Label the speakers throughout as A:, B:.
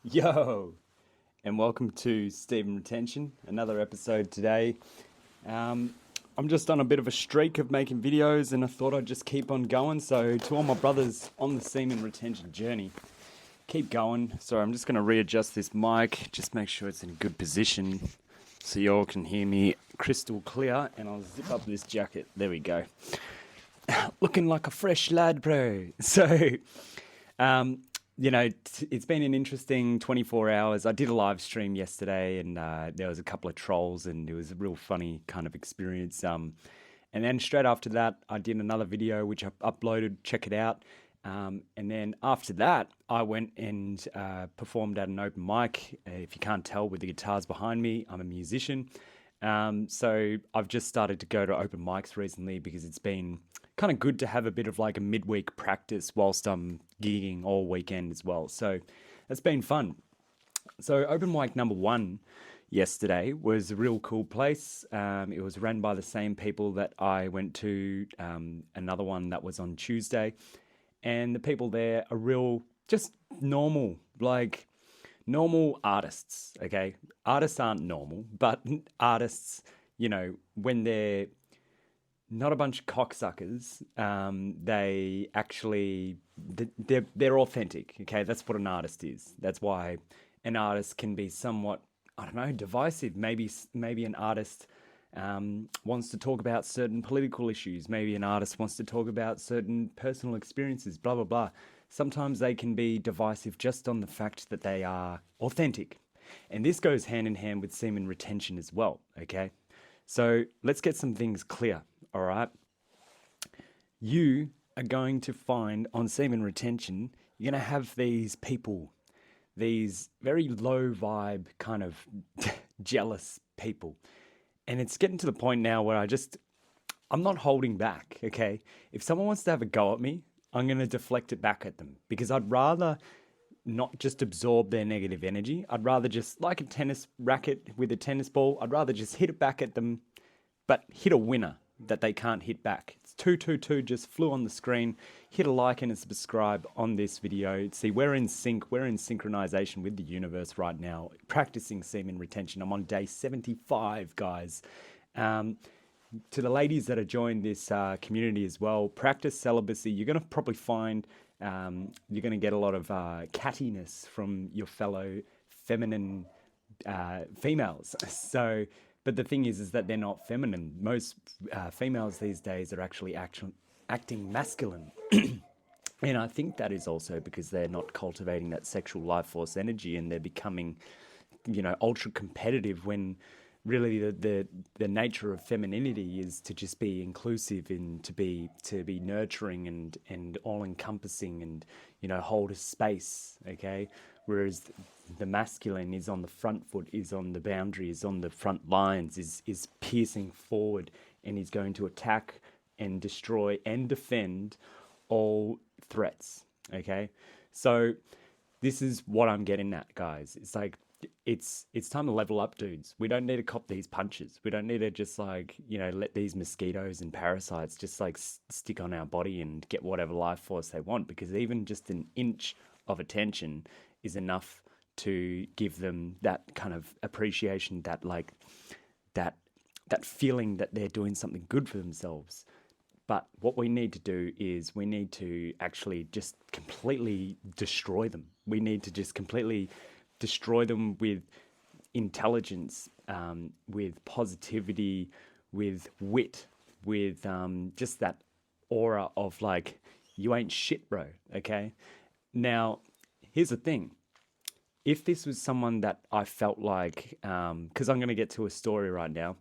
A: Yo, and welcome to Stephen Retention, another episode today. I'm just on a bit of a streak of making videos and I thought I'd just keep on going. So, to all my brothers on the semen retention journey, keep going. Sorry, I'm just going to readjust this mic, just make sure it's in a good position so you all can hear me crystal clear. And I'll zip up this jacket. There we go. Looking like a fresh lad, bro. It's been an interesting 24 hours. I did a live stream yesterday and there was a couple of trolls and it was a real funny kind of experience. And then straight after that, I did another video which I uploaded. Check it out. And then after that, I went and performed at an open mic. If you can't tell with the guitars behind me, I'm a musician. So I've just started to go to open mics recently because it's been kind of good to have a bit of like a midweek practice whilst I'm gigging all weekend as well. So that's been fun. So open mic number one yesterday was a real cool place. It was run by the same people that I went to another one that was on Tuesday. And the people there are real, just normal, like normal artists, okay? Artists aren't normal, but artists, when they're not a bunch of cocksuckers, they actually, they're authentic, okay? That's what an artist is. That's why an artist can be somewhat, I don't know, divisive. Maybe an artist wants to talk about certain political issues. Maybe an artist wants to talk about certain personal experiences, blah, blah, blah. Sometimes they can be divisive just on the fact that they are authentic. And this goes hand in hand with semen retention as well, okay? So let's get some things clear, all right? You are going to find on semen retention, you're going to have these people, these very low vibe kind of jealous people. And it's getting to the point now where I'm not holding back, okay? If someone wants to have a go at me, I'm going to deflect it back at them because I'd rather not just absorb their negative energy. I'd rather just, like a tennis racket with a tennis ball, I'd rather just hit it back at them, but hit a winner that they can't hit back. It's 222 just flew on the screen. Hit a like and a subscribe on this video. See, we're in sync. We're in synchronization with the universe right now, practicing semen retention. I'm on day 75, guys. To the ladies that have joined this community as well, practice celibacy. You're going to probably find you're going to get a lot of cattiness from your fellow feminine females. So, but the thing is that they're not feminine. Most females these days are actually acting masculine. And I think that is also because they're not cultivating that sexual life force energy and they're becoming, ultra competitive when really the nature of femininity is to just be inclusive and to be nurturing and all encompassing and hold a space, okay? Whereas the masculine is on the front foot, is on the boundary, is on the front lines, is piercing forward and is going to attack and destroy and defend all threats, okay? So this is what I'm getting at, guys. It's like it's time to level up, dudes. We don't need to cop these punches. We don't need to just let these mosquitoes and parasites just stick on our body and get whatever life force they want, because even just an inch of attention is enough to give them that kind of appreciation, that feeling that they're doing something good for themselves. But what we need to do is we need to actually just completely destroy them. We need to just completely destroy them with intelligence, with positivity, with wit, with just that aura of you ain't shit, bro, okay? Now, here's the thing. If this was someone that I felt like, because I'm going to get to a story right now,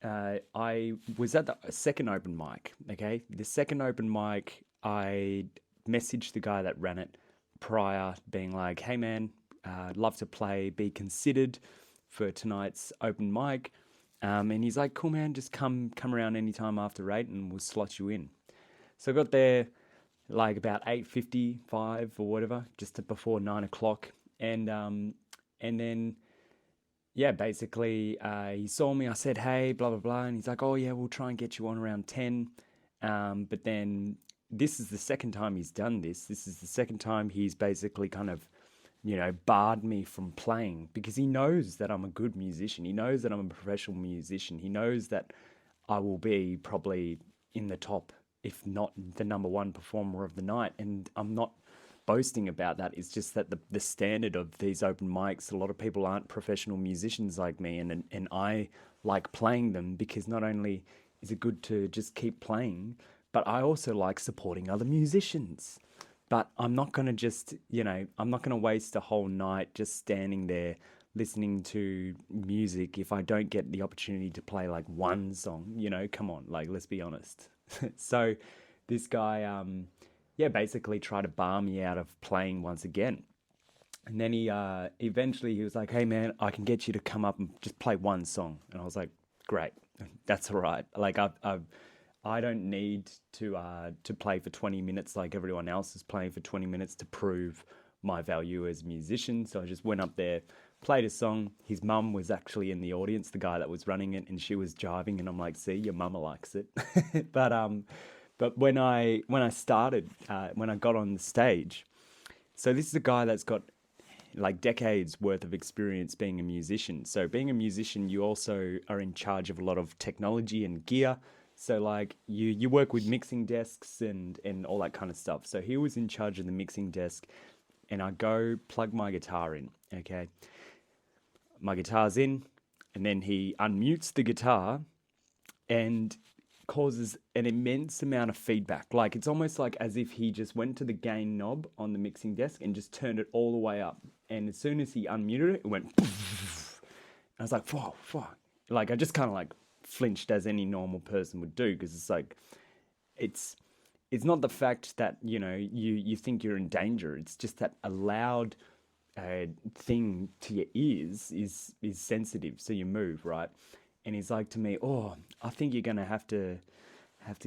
A: I was at the second open mic, okay? The second open mic, I messaged the guy that ran it prior, being like, hey man, I'd love to play, be considered for tonight's open mic. And he's like, cool man, just come around anytime after 8 and we'll slot you in. So I got there about 8:55 or whatever, just before 9 o'clock. And then yeah, basically, he saw me. I said, hey, blah, blah, blah. And he's like, oh, yeah, we'll try and get you on around 10. But then this is the second time he's done this. This is the second time he's basically kind of barred me from playing because he knows that I'm a good musician. He knows that I'm a professional musician. He knows that I will be probably in the top, if not the number one performer of the night. And I'm not boasting about that. It's just that the standard of these open mics, a lot of people aren't professional musicians like me. And I like playing them because not only is it good to just keep playing, but I also like supporting other musicians. But I'm not going to just, I'm not going to waste a whole night just standing there listening to music if I don't get the opportunity to play like one song. Come on, like, let's be honest. So this guy, yeah, basically tried to bar me out of playing once again. And then he eventually he was like, "Hey man, I can get you to come up and just play one song." And I was like, "Great, that's all right." Like I don't need to play for 20 minutes like everyone else is playing for 20 minutes to prove my value as a musician. So I just went up there, played a song. His mum was actually in the audience, the guy that was running it, and she was jiving, and I'm like, "See, your mama likes it." But when I started, when I got on the stage, so this is a guy that's got like decades worth of experience being a musician. So being a musician, you also are in charge of a lot of technology and gear. So like you work with mixing desks and all that kind of stuff. So he was in charge of the mixing desk, and I go plug my guitar in. Okay, my guitar's in, and then he unmutes the guitar and causes an immense amount of feedback. Like it's almost like as if he just went to the gain knob on the mixing desk and just turned it all the way up. And as soon as he unmuted it, it went. I was like, "Whoa, fuck!" Like I just kind of like flinched as any normal person would do because it's like, it's it's not the fact that you think you're in danger. It's just that a loud thing to your ears is sensitive, so you move right. And he's like to me, "Oh, I think you're gonna have to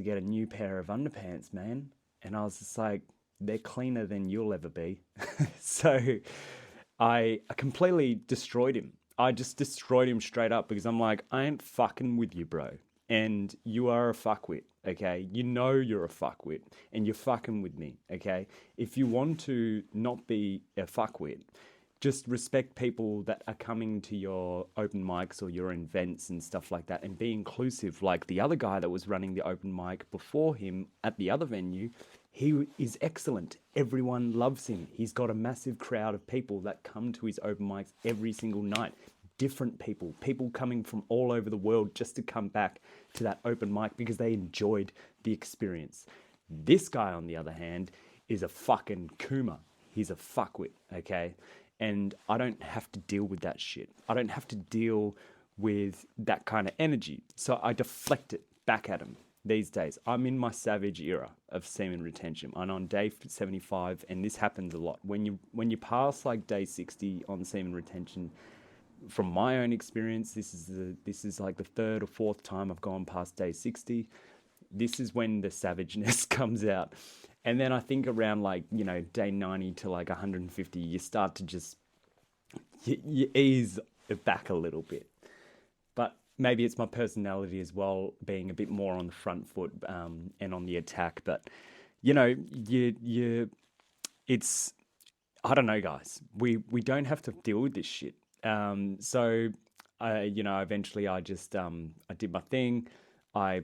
A: get a new pair of underpants, man." And I was just like, "They're cleaner than you'll ever be." So I completely destroyed him. I just destroyed him straight up because I'm like, "I ain't fucking with you, bro. And you are a fuckwit, okay? You know you're a fuckwit and you're fucking with me, okay? If you want to not be a fuckwit, just respect people that are coming to your open mics or your events and stuff like that and be inclusive. Like the other guy that was running the open mic before him at the other venue, he is excellent. Everyone loves him. He's got a massive crowd of people that come to his open mics every single night. Different people coming from all over the world just to come back to that open mic because they enjoyed the experience. This guy, on the other hand, is a fucking coomer. He's a fuckwit, okay? And I don't have to deal with that shit. I don't have to deal with that kind of energy. So I deflect it back at him these days. I'm in my savage era of semen retention. I'm on day 75, and this happens a lot. When you pass like day 60 on semen retention, from my own experience, this is like the third or fourth time I've gone past day 60. This is when the savageness comes out. And then I think around like, day 90 to like 150, you start to just, you ease it back a little bit. But maybe it's my personality as well, being a bit more on the front foot and on the attack. But, it's, I don't know, guys. We don't have to deal with this shit. So, eventually I just, I did my thing. I,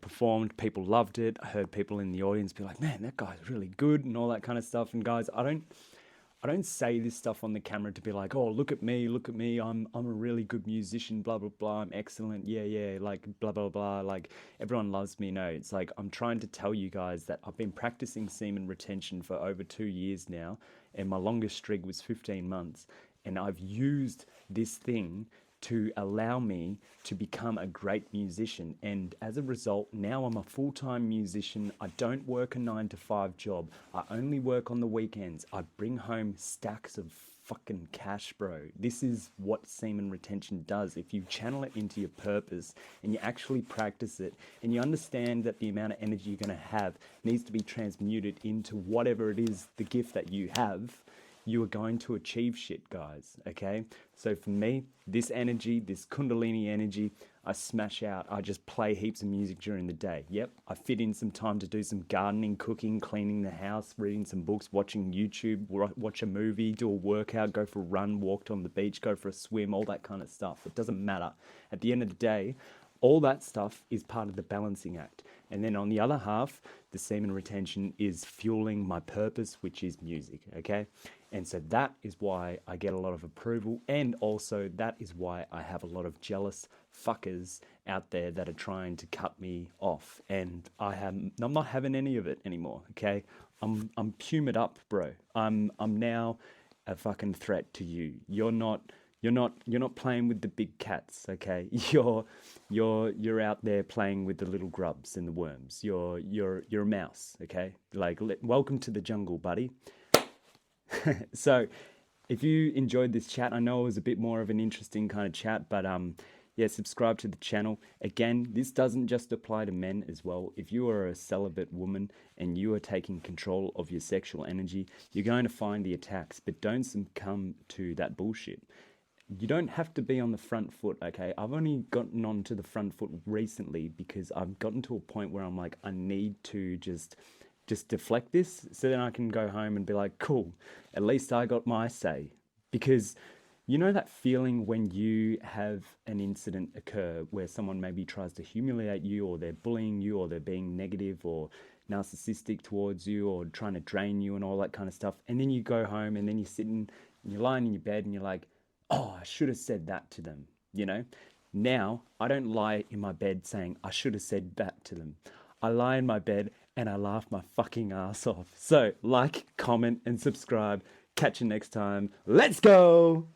A: performed. People loved it. I heard people in the audience be like, "Man, that guy's really good," and all that kind of stuff. And guys, I don't say this stuff on the camera to be like, "Oh, look at me, look at me. I'm a really good musician, blah, blah, blah. I'm excellent. Yeah, yeah, like blah, blah, blah. Like everyone loves me." No, it's like, I'm trying to tell you guys that I've been practicing semen retention for over 2 years now. And my longest streak was 15 months. And I've used this thing to allow me to become a great musician. And as a result, now I'm a full-time musician. I don't work a 9 to 5 job. I only work on the weekends. I bring home stacks of fucking cash, bro. This is what semen retention does. If you channel it into your purpose and you actually practice it and you understand that the amount of energy you're going to have needs to be transmuted into whatever it is, the gift that you have, you are going to achieve shit, guys. Okay. So for me, this energy, this Kundalini energy, I smash out. I just play heaps of music during the day. Yep. I fit in some time to do some gardening, cooking, cleaning the house, reading some books, watching YouTube, watch a movie, do a workout, go for a run, walk on the beach, go for a swim, all that kind of stuff. It doesn't matter. At the end of the day, all that stuff is part of the balancing act. And then on the other half, the semen retention is fueling my purpose, which is music, okay? And so that is why I get a lot of approval. And also that is why I have a lot of jealous fuckers out there that are trying to cut me off. And I'm not having any of it anymore, okay? I'm humid up, bro. I'm now a fucking threat to you. You're not playing with the big cats, okay? You're out there playing with the little grubs and the worms. You're a mouse, okay? Like, welcome to the jungle, buddy. So, if you enjoyed this chat, I know it was a bit more of an interesting kind of chat, but yeah, subscribe to the channel. Again, this doesn't just apply to men as well. If you are a celibate woman and you are taking control of your sexual energy, you're going to find the attacks, but don't succumb to that bullshit. You don't have to be on the front foot, okay? I've only gotten onto the front foot recently because I've gotten to a point where I'm like, I need to just deflect this so then I can go home and be like, cool, at least I got my say. Because you know that feeling when you have an incident occur where someone maybe tries to humiliate you, or they're bullying you, or they're being negative or narcissistic towards you, or trying to drain you and all that kind of stuff. And then you go home and then you're sitting and you're lying in your bed and you're like, oh, I should have said that to them, you know? Now, I don't lie in my bed saying I should have said that to them. I lie in my bed and I laugh my fucking ass off. So, like, comment, and subscribe. Catch you next time. Let's go!